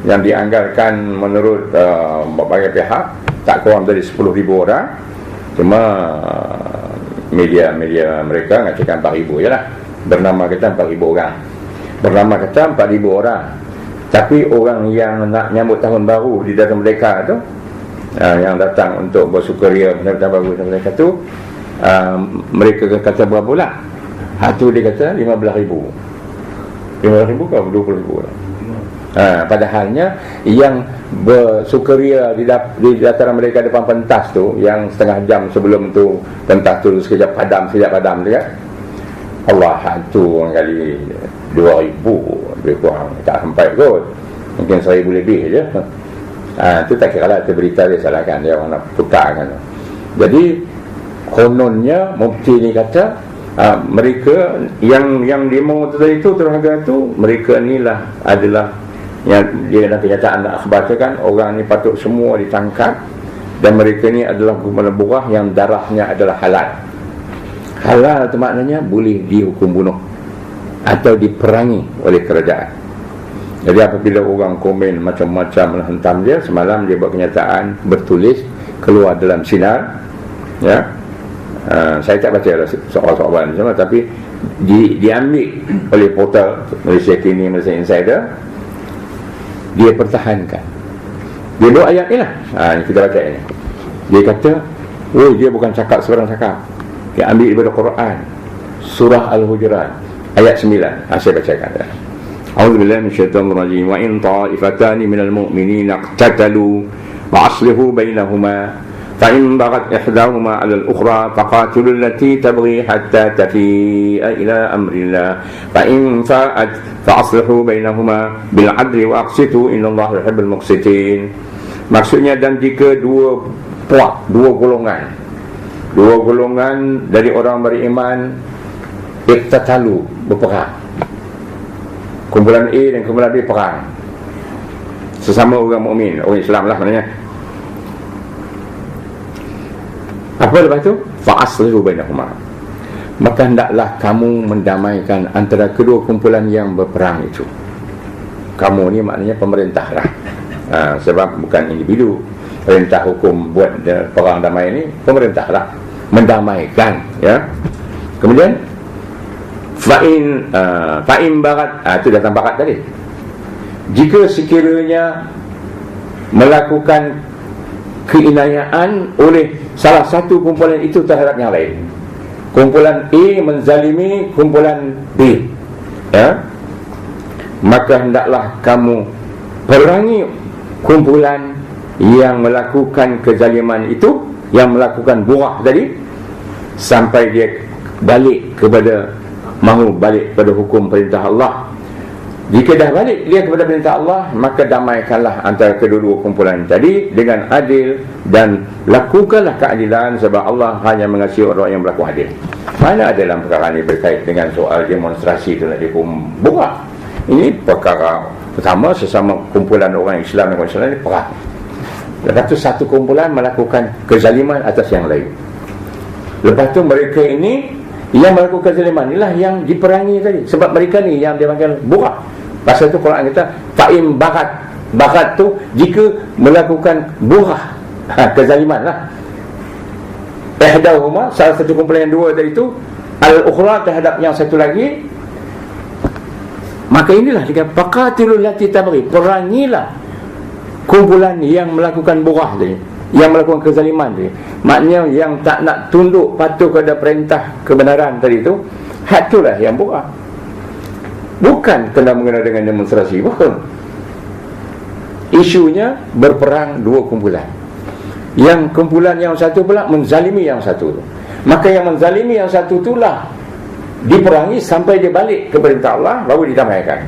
yang dianggarkan menurut berbagai pihak tak kurang dari 10,000 orang. Cuma media mereka ngatakan 4,000 je lah. Bernama kata 4,000 orang, bernama kata 4,000 orang. Tapi orang yang nak nyambut tahun baru di Dataran Merdeka tu, yang datang untuk bersukaria tahun baru di mereka tu, mereka kata berapa lah? Tu dia kata 15,000. 15,000 ke 20,000 lah. Padahalnya yang bersukaria di dataran mereka depan pentas tu, yang setengah jam sebelum tu pentas tu sekejap padam tu kan, Allah tu orang kali 2,000 lebih kurang, tak sampai kot, mungkin 1,000 lebih je. Itu tak kira lah, itu berita dia salahkan, dia orang nak putarkan. Jadi kononnya mufti ni kata mereka yang demo tadi itu, terhaga tu, mereka ni lah adalah yang dia dalam kenyataan akhbar tu kan, orang ni patut semua ditangkap, dan mereka ni adalah kumpulan buah yang darahnya adalah halal. Halal itu maknanya boleh dihukum bunuh atau diperangi oleh kerajaan. Jadi apabila orang komen macam-macam hentam dia, semalam dia buat kenyataan bertulis keluar dalam sinar, ya. Saya tak baca soal-soalan semua, tapi diambil oleh portal Malaysia Kini, Malaysia Insider, dia pertahankan. Dia bawa ayat ni lah, kita baca ini. Dia kata, dia bukan cakap sebarang cakap, dia ambil daripada Quran, surah Al-Hujurat ayat 9. Saya bacakan. A'udzubillahi minasyaitonir rajim. Wa in ta'ifatani minal mu'minina iqtatalu fa aslihu bainahuma fa in baghat ihdahuma 'ala al-ukhra faqatilul lati tabghi hatta tafi'a ila amrillah fa in fa'at fa aslihu bainahuma bil 'adli wa aqsitu innallaha yuhibbul muqsitin. Maksudnya, dan jika dua golongan dari orang beriman iqtatalu, berperang, kumpulan A dan kumpulan B perang, sesama orang mukmin, orang Islam lah maknanya. Apa lepas tu? Fa'aslihu bainahuma, maka hendaklah kamu mendamaikan antara kedua kumpulan yang berperang itu. Kamu ni maknanya pemerintah lah, sebab bukan individu. Perintah hukum buat perang damai ni pemerintah lah, mendamaikan, ya. Kemudian fa'in barat, itu datang barat tadi. Jika sekiranya melakukan keinayaan oleh salah satu kumpulan itu terhadap yang lain, kumpulan A menzalimi kumpulan B, ya, maka hendaklah kamu perangi kumpulan yang melakukan kezaliman itu, yang melakukan burah tadi, sampai dia balik mahu balik pada hukum perintah Allah. Jika dah balik dia kepada perintah Allah, maka damaikanlah antara kedua-dua kumpulan tadi dengan adil, dan lakukanlah keadilan, sebab Allah hanya mengasihi orang yang berlaku adil. Mana ada dalam perkara ini berkait dengan soal demonstrasi itu nak dihukum burah. Ini perkara pertama, sesama kumpulan orang Islam dan orang Islam ini perang. Lepas tu satu kumpulan melakukan kezaliman atas yang lain. Lepas tu mereka ini yang melakukan kezaliman inilah yang diperangi tadi, sebab mereka ni yang dipanggil burah. Pasal tu Quran kata fa'im bagat. Bagat tu jika melakukan burah, kezaliman lah. Ihdahuma, salah satu kumpulan yang dua tadi tu, al-ukhra terhadap yang satu lagi, maka inilah dikatakan faqatilul lati tabghi, perangilah kumpulan yang melakukan burah tadi, yang melakukan kezaliman tadi. Maknanya yang tak nak tunduk patuh kepada perintah kebenaran tadi tu, hak itulah yang burah. Bukan kena mengenai dengan demonstrasi, bukan. Isunya berperang dua kumpulan. Yang kumpulan yang satu pula menzalimi yang satu tu. Maka yang menzalimi yang satu itulah diperangi sampai dia balik ke perintah Allah, baru didamaikan.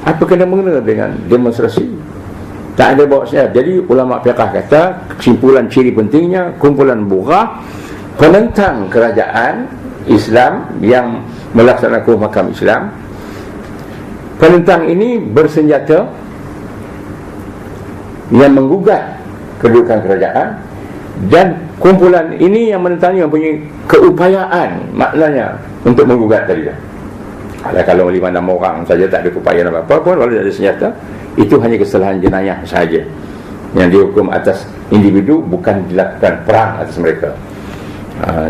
Apa kena mengenai dengan demonstrasi? Tak ada bawa saya. Jadi ulama fiqh kata kesimpulan ciri pentingnya kumpulan burah penentang kerajaan Islam yang melaksanakan mahkamah Islam. Penentang ini bersenjata yang menggugat kedudukan kerajaan, dan kumpulan ini yang menentangnya mempunyai keupayaan, maknanya untuk menggugat tadi dah. Kalau 5-6 orang saja tak ada keupayaan apa-apa pun, kalau ada senjata, itu hanya kesalahan jenayah sahaja yang dihukum atas individu, bukan dilakukan perang atas mereka.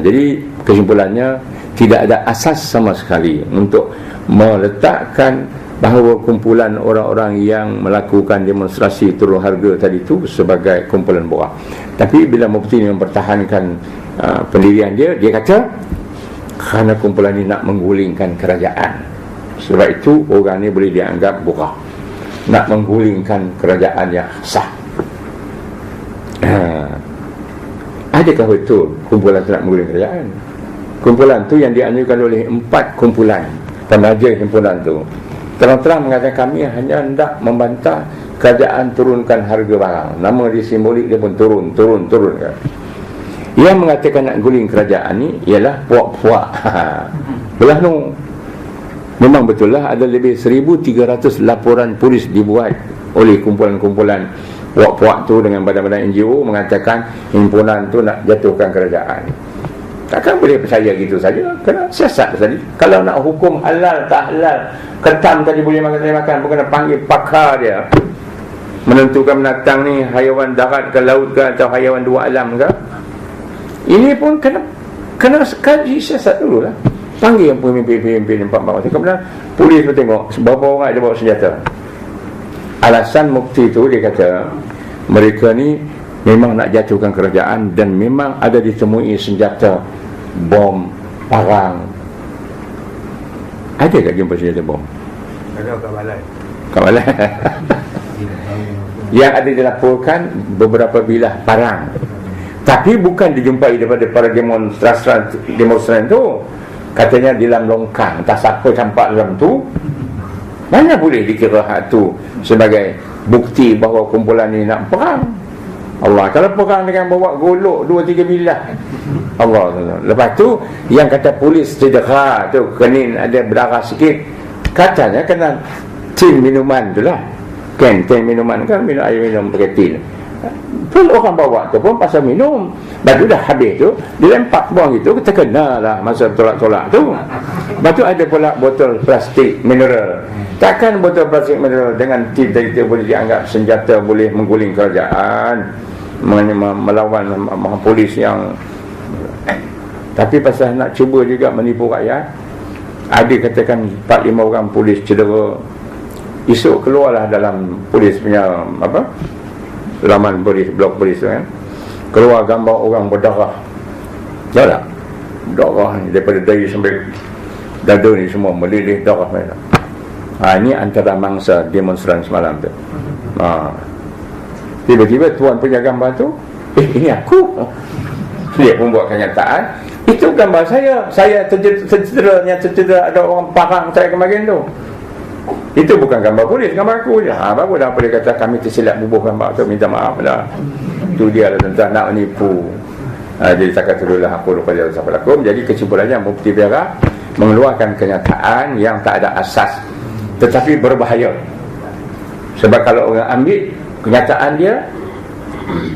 Jadi kesimpulannya, tidak ada asas sama sekali untuk meletakkan bahawa kumpulan orang-orang yang melakukan demonstrasi turun harga tadi itu sebagai kumpulan burah. Tapi bila mufti ini mempertahankan pendirian dia, dia kata kerana kumpulan ini nak menggulingkan kerajaan, sebab itu orang ini boleh dianggap burah, nak menggulingkan kerajaan yang sah. Adakah betul kumpulan itu nak menggulingkan kerajaan? Kumpulan itu yang dianjurkan oleh 4 kumpulan Remaja himpunan tu terang-terang mengatakan kami hanya hendak membantah kerajaan turunkan harga barang. Nama dia simbolik, dia pun turun kan. Yang mengatakan nak guling kerajaan ni ialah puak-puak. Belah tu memang betul lah, ada lebih 1,300 laporan polis dibuat oleh kumpulan-kumpulan puak-puak tu dengan badan-badan NGO mengatakan himpunan tu nak jatuhkan kerajaan. Takkan boleh percaya gitu saja, kena siasat tadi. Kalau nak hukum halal tak halal, ketam tadi boleh makan, tak makan, bukan nak panggil pakar dia menentukan binatang ni haiwan darat ke laut ke atau haiwan dua alam ke. Ini pun kena kaji siasat dulu lah. Panggil yang pemimpin-pemimpin empat-empat. Kemudian polis pun tengok berapa orang ada bawa senjata. Alasan mufti tu dia kata mereka ni memang nak jatuhkan kerajaan dan memang ada ditemui senjata bom, parang. Ada tak jumpa senjata bom? Ada kat balai. Kat balai. Yang ada dilaporkan beberapa bilah parang. Tapi bukan dijumpai daripada para demonstran tu. Katanya di dalam longkang, tak siapa campak dalam tu. Mana boleh dikira hak tu sebagai bukti bahawa kumpulan ni nak perang? Allah, kalau perang dengan bawa golok 2-3 bilah, Allah. Lepas tu yang kata polis cedera tu, kenin ada berdarah sikit, katanya kena tin minuman tu lah. Tin minuman kan, minum air minum pakai tin. Pun orang bawa tu pun pasal minum. Lepas tu dah habis tu dilempak buang gitu, kita kena lah masa tolak-tolak tu. Lepas tu ada pula botol plastik mineral. Takkan botol plastik mineral dengan tin itu boleh dianggap senjata boleh mengguling kerajaan, melawan polis yang tapi pasal nak cuba juga menipu rakyat. Ada katakan 4-5 orang polis cedera, esok keluarlah dalam polis punya laman polis, blok polis tu kan, keluar gambar orang berdarah. Tahu tak? Darah ni daripada dahi sampai dada ni semua meleleh darah mereka. Ini antara mangsa demonstran semalam tu. Tiba-tiba tuan punya gambar tu, ini aku. Dia pun buat kenyataan, itu gambar saya tercedera ada orang parang saya kemarin tu. Itu bukan gambar polis, gambar aku je. Baru dah boleh kata kami tersilap bubuh gambar tu, minta maaf lah. Itu dia lah tuan-tuan, nak menipu. Jadi takat dululah aku lupa dia assalamualaikum. Jadi kesimpulannya Mufti Perak mengeluarkan kenyataan yang tak ada asas tetapi berbahaya. Sebab kalau orang ambil kenyataan dia,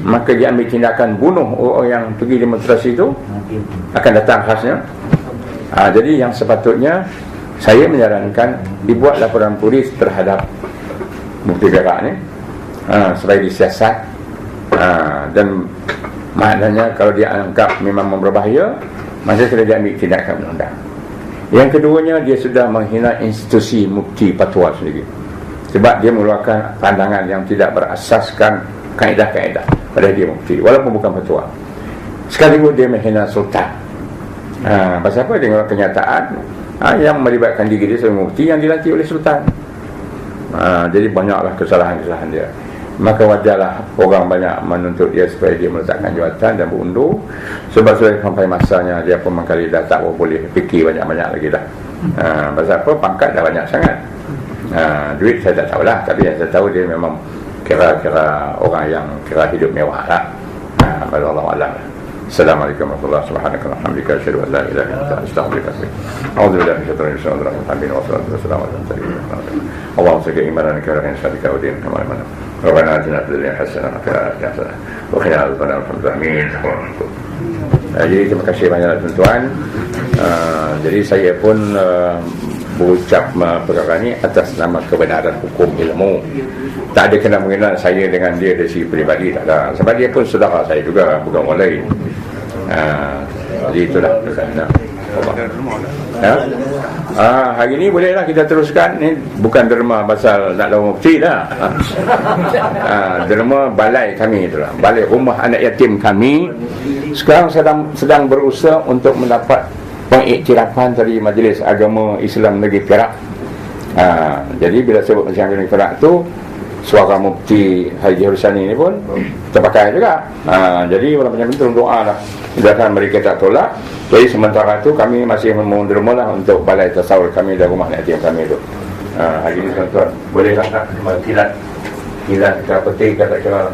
maka dia ambil tindakan bunuh orang yang pergi demonstrasi itu, akan datang khasnya. Jadi yang sepatutnya saya menyarankan dibuat laporan polis terhadap Mufti Perak ni supaya disiasat, dan maknanya kalau dia anggap memang berbahaya, maka kena diambil tindakan undang-undang. Yang keduanya, dia sudah menghina institusi mufti fatwa sendiri, sebab dia mengeluarkan pandangan yang tidak berasaskan kaedah-kaedah pada dia mufti, walaupun bukan fatwa. Sekaligus dia menghina sultan. Pasal apa? Dia mengeluarkan kenyataan yang melibatkan diri dia sebagai mufti yang dilantik oleh sultan. Jadi banyaklah kesalahan-kesalahan dia. Maka wajarlah orang banyak menuntut dia supaya dia meletakkan jawatan dan berundur. Sebab sudah sampai masanya dia pun mengkali dah tak boleh fikir banyak-banyak lagi dah. Pasal apa? Pangkat dah banyak sangat. Duit saya tak tahulah, tapi yang saya tahu dia memang kira-kira orang yang kira hidup mewah lah. Wallahu a'lam. Assalamualaikum warahmatullahi wabarakatuh. Alhamdulillah, asyhadu an la ilaha illa anta, astaghfiruka wa atubu ilaik. A'udzu billahi minasyaitonir rajim. Alhamdulillah wassalatu wassalamu ala rasulillah. Allahumma salli imanan kira sadika wa din kama mana. Rabbana atina fid dunya hasanah wa fil akhirati hasanah wa qina adzabannar. Amin. Jadi terima kasih banyak tuan-tuan. Jadi saya pun berucap perkara ini atas nama kebenaran hukum ilmu. Tak ada kena-mengena saya dengan dia dari segi peribadi, tak ada. Sebab dia pun saudara saya juga, bukan orang lain. Jadi itulah kerana hari ini bolehlah kita teruskan. Ni bukan derma pasal nak lawan mufti dah. Derma balai kami itulah, balai rumah anak yatim kami sekarang sedang berusaha untuk mendapat pengiktirafan dari Majlis Agama Islam Negeri Perak. Jadi bila sebut Majlis Agama Negeri Perak tu, suara Mufti Haji Hursani ni pun terpakai juga. Jadi macam itu doa lah. Sedangkan mereka tak tolak. Jadi sementara itu kami masih menerima lah untuk balai tasawuf kami dan rumah yatim kami itu. Hari ini tuan-tuan bolehlah tak kilat kita petik kata kira